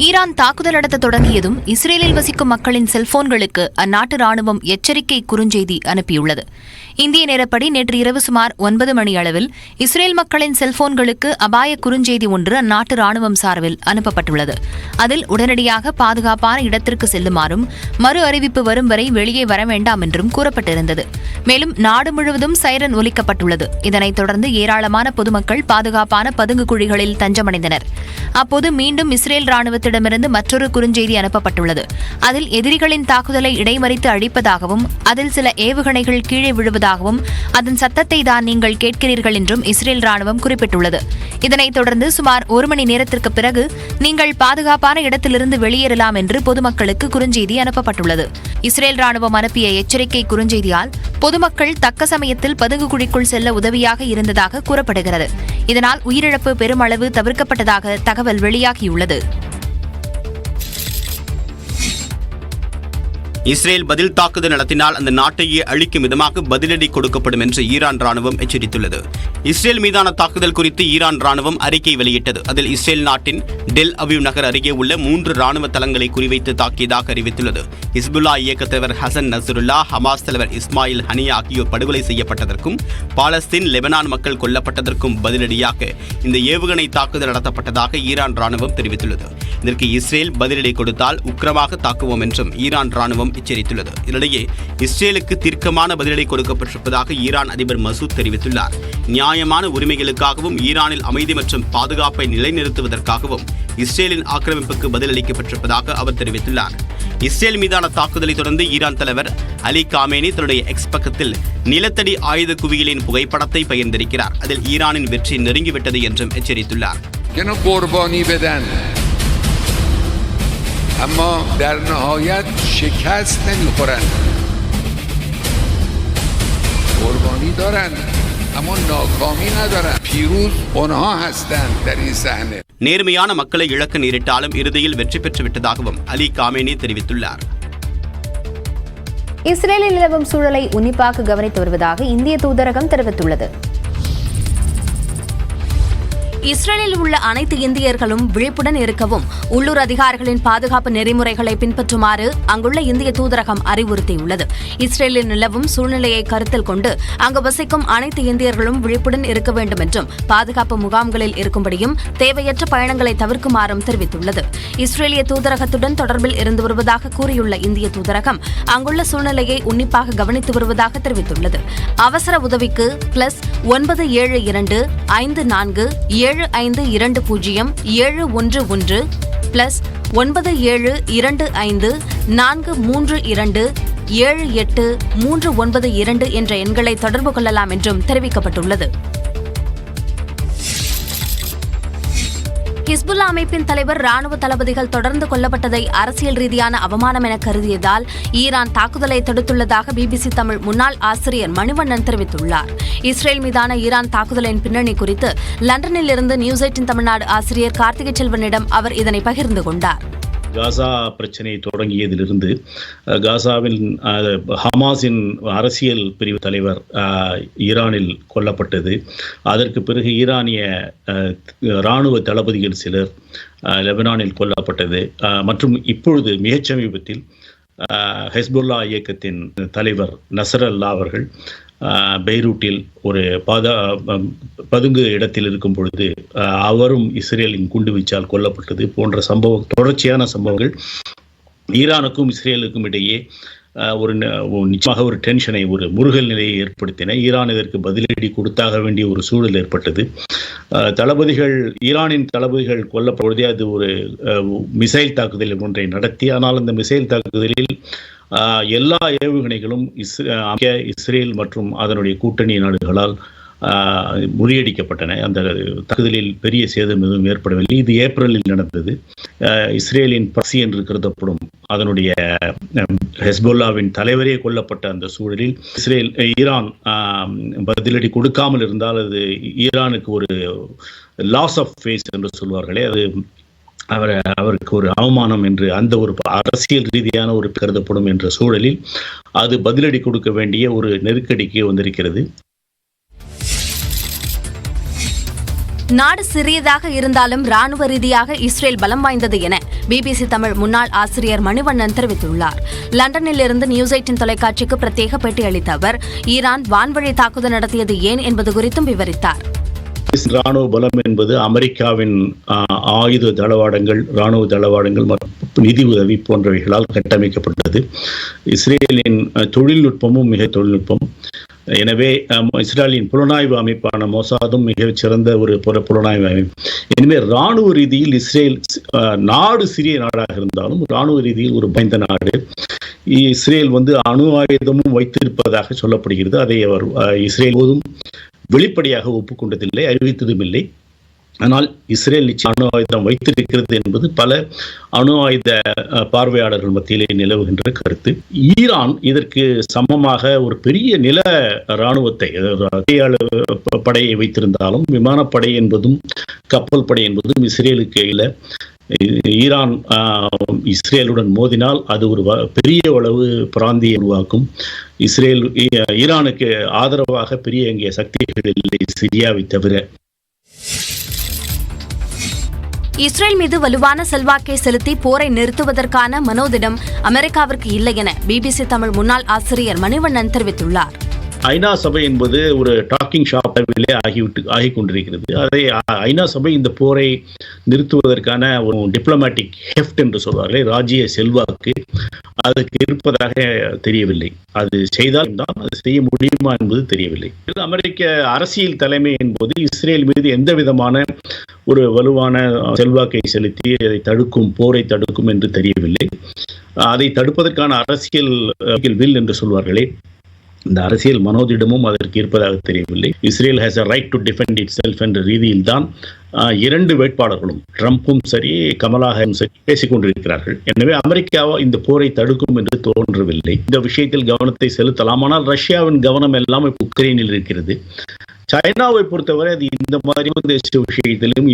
Iran தாக்குதல் நடத்த தொடங்கியதும் இஸ்ரேலில் வசிக்கும் மக்களின் செல்போன்களுக்கு அந்நாட்டு ராணுவம் எச்சரிக்கை குறுஞ்செய்தி அனுப்பியுள்ளது. இந்திய நேரப்படி நேற்று இரவு சுமார் 9 மணி அளவில் இஸ்ரேல் மக்களின் செல்போன்களுக்கு அபாய குறுஞ்செய்தி ஒன்று அந்நாட்டு ராணுவம் சார்பில் அனுப்பப்பட்டுள்ளது. அதில் உடனடியாக பாதுகாப்பான இடத்திற்கு செல்லுமாறும் மறு அறிவிப்பு வரும் வரை வெளியே வர வேண்டாம் என்றும் கூறப்பட்டிருந்தது. மேலும் நாடு முழுவதும் சைரன் ஒலிக்கப்பட்டுள்ளது. இதனைத் தொடர்ந்து ஏராளமான பொதுமக்கள் பாதுகாப்பான பதுங்கு குழிகளில் தஞ்சமடைந்தனர். அப்போது மீண்டும் இஸ்ரேல் ராணுவத்திடமிருந்து மற்றொரு குறுஞ்செய்தி அனுப்பப்பட்டுள்ளது. அதில் எதிரிகளின் தாக்குதலை இடைமறித்து அழிப்பதாகவும் அதில் சில ஏவுகணைகள் கீழே விழுவதாகவும் அதன் சத்தத்தை தான் நீங்கள் கேட்கிறீர்கள் என்றும் இஸ்ரேல் ராணுவம் குறிப்பிட்டுள்ளது. இதனைத் தொடர்ந்து சுமார் 1 மணி நேரத்திற்கு பிறகு நீங்கள் பாதுகாப்பான இடத்திலிருந்து வெளியேறலாம் என்று பொதுமக்களுக்கு குறுஞ்செய்தி அனுப்பப்பட்டுள்ளது. இஸ்ரேல் ராணுவம் அனுப்பிய எச்சரிக்கை குறுஞ்செய்தியால் பொதுமக்கள் தக்க சமயத்தில் பதுங்கு குழிக்குள் செல்ல உதவியாக இருந்ததாக கூறப்படுகிறது. இதனால் உயிரிழப்பு பெருமளவு தவிர்க்கப்பட்டதாக தகவல் வெளியாகியுள்ளது. இஸ்ரேல் பதில் தாக்குதல் நடத்தினால் அந்த நாட்டையே அழிக்கும் விதமாக பதிலடி கொடுக்கப்படும் என்று ஈரான் ராணுவம் எச்சரித்துள்ளது. இஸ்ரேல் மீதான தாக்குதல் குறித்து ஈரான் ராணுவம் அறிக்கை வெளியிட்டது. அதில் இஸ்ரேல் நாட்டின் டெல் அவீவ் நகர் அருகே உள்ள 3 ராணுவ தளங்களை குறிவைத்து தாக்கியதாக அறிவித்துள்ளது. ஹிஸ்புல்லா இயக்க தலைவர் ஹசன் நஸ்ருல்லா, ஹமாஸ் தலைவர் இஸ்மாயில் ஹனியா ஆகியோர் படுகொலை செய்யப்பட்டதற்கும் பாலஸ்தீன் லெபனான் மக்கள் கொல்லப்பட்டதற்கும் பதிலடியாக இந்த ஏவுகணை தாக்குதல் நடத்தப்பட்டதாக ஈரான் ராணுவம் தெரிவித்துள்ளது. இதற்கு இஸ்ரேல் பதிலடி கொடுத்தால் உக்கிரமாக தாக்குவோம் என்றும் ஈரான் ராணுவம் எச்சரித்துள்ளது. இதனிடையே இஸ்ரேலுக்கு தீர்க்கமான பதிலடி கொடுக்கப்பட்டிருப்பதாக ஈரான் அதிபர் மசூத் தெரிவித்துள்ளார். நியாயமான உரிமைகளுக்காகவும் ஈரானில் அமைதி மற்றும் பாதுகாப்பை நிலைநிறுத்துவதற்காகவும் இஸ்ரேலின் ஆக்கிரமிப்புக்கு பதிலளிக்கப்பட்டிருப்பதாக அவர் தெரிவித்துள்ளார். இஸ்ரேல் மீதான தாக்குதலை தொடர்ந்து ஈரான் தலைவர் அலி காமேனி தன்னுடைய எக்ஸ் பக்கத்தில் நிலத்தடி ஆயுத குவியலின் புகைப்படத்தை பகிர்ந்திருக்கிறார். அதில் ஈரானின் வெற்றி நெருங்கிவிட்டது என்றும் எச்சரித்துள்ளார். اما در نهایت شکست نمیخورند. قربانی دارند اما ناکامی ندارند. پیروز اونها هستند در این صحنه. நேர்மையான மக்களை இழக்க நேரிட்டாலும் இறுதியில் வெற்றி பெற்றுவிட்டதாகவும் அலி காமேனி தெரிவித்துள்ளார். இஸ்ரேலில் நிலவும் சூழலை உன்னிப்பாக கவனித்து வருவதாக இந்திய தூதரகம் தெரிவித்துள்ளது. இஸ்ரேலில் உள்ள அனைத்து இந்தியர்களும் விழிப்புடன் இருக்கவும் உள்ளூர் அதிகாரிகளின் பாதுகாப்பு நெறிமுறைகளை பின்பற்றுமாறு அங்குள்ள இந்திய தூதரகம் அறிவுறுத்தியுள்ளது. இஸ்ரேலில் நிலவும் சூழ்நிலையை கருத்தில் கொண்டு அங்கு வசிக்கும் அனைத்து இந்தியர்களும் விழிப்புடன் இருக்க வேண்டும் என்றும் பாதுகாப்பு முகாம்களில் இருக்கும்படியும் தேவையற்ற பயணங்களை தவிர்க்குமாறும் தெரிவித்துள்ளது. இஸ்ரேலிய தூதரகத்துடன் தொடர்பில் இருந்து வருவதாக கூறியுள்ள இந்திய தூதரகம் அங்குள்ள சூழ்நிலையை உன்னிப்பாக கவனித்து வருவதாக தெரிவித்துள்ளது. அவசர உதவிக்கு +972 54 7520 +9725 432 78392 என்ற எண்களை தொடர்பு கொள்ளலாம் என்றும் தெரிவிக்கப்பட்டுள்ளது. ஹிஸ்புல்லா அமைப்பின் தலைவர் ராணுவ தளபதிகள் தொடர்ந்து கொல்லப்பட்டதை அரசியல் ரீதியான அவமானம் என கருதியதால் ஈரான் தாக்குதலை தடுத்துள்ளதாக பிபிசி தமிழ் முன்னாள் ஆசிரியர் மணிவண்ணன் தெரிவித்துள்ளார். இஸ்ரேல் மீதான ஈரான் தாக்குதலின் பின்னணி குறித்து லண்டனில் இருந்து நியூஸ் 18 தமிழ்நாடு ஆசிரியர் கார்த்திகை செல்வனிடம் அவர் இதனை பகிர்ந்து கொண்டார். காசா பிரச்சனை தொடங்கியதிலிருந்து காசாவில் ஹமாஸின் அரசியல் பிரிவு தலைவர் ஈரானில் கொல்லப்பட்டது. அதற்கு பிறகு ஈரானிய இராணுவ தளபதிகள் சிலர் லெபனானில் கொல்லப்பட்டது. மற்றும் இப்பொழுது மிகச் சமீபத்தில் ஹெஸ்புல்லா இயக்கத்தின் தலைவர் நசரல்லா அவர்கள் பெய்ரூட்டில் ஒரு பதுங்கு இடத்தில் இருக்கும் பொழுது அவரும் இஸ்ரேலின் குண்டுவீச்சால் கொல்லப்பட்டது போன்ற தொடர்ச்சியான சம்பவங்கள் ஈரானுக்கும் இஸ்ரேலுக்கும் இடையே நிச்சயமாக ஒரு டென்ஷனை, ஒரு முருகல் நிலையை ஏற்படுத்தின. ஈரான் இதற்கு பதிலடி கொடுத்தாக வேண்டிய ஒரு சூழல் ஏற்பட்டது. ஈரானின் தளபதிகள் கொல்லப்படுவதே அது ஒரு மிசைல் தாக்குதல் ஒன்றை நடத்தி, ஆனால் அந்த மிசைல் தாக்குதலில் எல்லா ஏவுகணைகளும் இஸ்ரேல் மற்றும் அதனுடைய கூட்டணி நாடுகளால் முறியடிக்கப்பட்டன. அந்த தாக்குதலில் பெரிய சேதம் எதுவும் ஏற்படவில்லை. இது ஏப்ரலில் நடந்தது. இஸ்ரேலின் பசி என்று கருதப்படும் அதனுடைய ஹெஸ்புல்லாவின் தலைவரே கொல்லப்பட்ட அந்த சூழலில் ஈரான் பதிலடி கொடுக்காமல் இருந்தால் அது ஈரானுக்கு ஒரு லாஸ் ஆஃப் ஃபேஸ் என்று சொல்வார்களே, அது அவருக்கு ஒரு அவமானம் என்று அந்த ஒரு அரசியல் ரீதியான ஒரு கருதப்படும் என்ற சூழலில் அது பதிலடி கொடுக்க வேண்டிய ஒரு நெருக்கடிக்கு வந்திருக்கிறது. நாடு சிறியதாக இருந்தாலும் ராணுவ ரீதியாக இஸ்ரேல் பலம் வாய்ந்தது என பிபிசி தமிழ் முன்னாள் ஆசிரியர் மணிவண்ணன் தெரிவித்துள்ளார். லண்டனில் இருந்து நியூஸ் 18 தொலைக்காட்சிக்கு பிரத்யேக பேட்டி அளித்த அவர் ஈரான் வான்வழி தாக்குதல் நடத்தியது ஏன் என்பது குறித்தும் விவரித்தார். ராணுவ பலம் என்பது அமெரிக்காவின் ஆயுத தளவாடங்கள், ராணுவ தளவாடங்கள் மற்றும் நிதி உதவி போன்றவைகளால் கட்டமைக்கப்பட்டது. இஸ்ரேலின் தொழில்நுட்பமும் மிக தொழில்நுட்பம். எனவே இஸ்ரேலின் புலனாய்வு அமைப்பான மொசாதும் மிகச் சிறந்த ஒரு புலனாய்வு அமைப்பு. எனவே ராணுவ ரீதியில் இஸ்ரேல் நாடு சிறிய நாடாக இருந்தாலும் ராணுவ ரீதியில் ஒரு பயந்த நாடு. இஸ்ரேல் அணு ஆயுதமும் வைத்திருப்பதாக சொல்லப்படுகிறது. அதை அவர் இஸ்ரேல் போதும் வெளிப்படையாக ஒப்புக்கொண்டதில்லை, அறிவித்ததும் இல்லை. ஆனால் இஸ்ரேல் நிச்சயம் அணு ஆயுதம் வைத்திருக்கிறது என்பது பல அணு ஆயுத பார்வையாளர்கள் மத்தியிலே நிலவுகின்ற கருத்து. ஈரான் இதற்கு சமமாக ஒரு பெரிய நில இராணுவத்தை, படையை வைத்திருந்தாலும் விமானப்படை என்பதும் கப்பல் படை என்பதும் இஸ்ரேலுக்கு இல்லை. ஈரான் இஸ்ரேலுடன் மோதினால் அது ஒரு பெரிய அளவு பிராந்தியை உருவாக்கும். ஈரானுக்கு ஆதரவாக பெரிய இங்கே சக்திகள் இல்லை சிரியாவை தவிர. இஸ்ரேல் மீது வலுவான செல்வாக்கை செலுத்தி போரை நிறுத்துவதற்கான மனோதிடம் அமெரிக்காவிற்கு இல்லை என பிபிசி தமிழ் முன்னாள் ஆசிரியர் மணிவண்ணன் தெரிவித்துள்ளார். ஐநா சபை என்பது ஒரு டாக்கிங் ஷாப்பிலே ஆகிக் கொண்டிருக்கிறது. அதை ஐநா சபை இந்த போரை நிறுத்துவதற்கான ஒரு டிப்ளமேட்டிக் ஹெஃப்ட் என்று சொல்வார்களே, ராஜ்ய செல்வாக்கு அதுக்கு இருப்பதாக தெரியவில்லை. அது செய்தால் தான் அது செய்ய முடியுமா என்பது தெரியவில்லை. அமெரிக்க அரசியல் தலைமை என்பது இஸ்ரேல் மீது எந்த விதமான ஒரு வலுவான செல்வாக்கை செலுத்தி அதை தடுக்கும், போரை தடுக்கும் என்று தெரியவில்லை. அதை தடுப்பதற்கான அரசியல் வில் என்று சொல்வார்களே, இந்த அரசியல் மனோதிடமும் அதற்கு இருப்பதாக தெரியவில்லை. Israel has a right to defend it self என்ற ரீதியில் தான் இரண்டு வேட்பாளர்களும் ட்ரம்பும் சரி கமலா ஹாரிஸும் சரி பேசிக் கொண்டிருக்கிறார்கள். எனவே அமெரிக்காவா இந்த போரை தடுக்கும் என்று தோன்றவில்லை. இந்த விஷயத்தில் கவனத்தை செலுத்தலாம். ஆனால் ரஷ்யாவின் கவனம் எல்லாம் உக்ரைனில் இருக்கிறது. சைனாவை பொறுத்தவரை அது இந்த மாதிரி தேசிய விஷயத்திலும்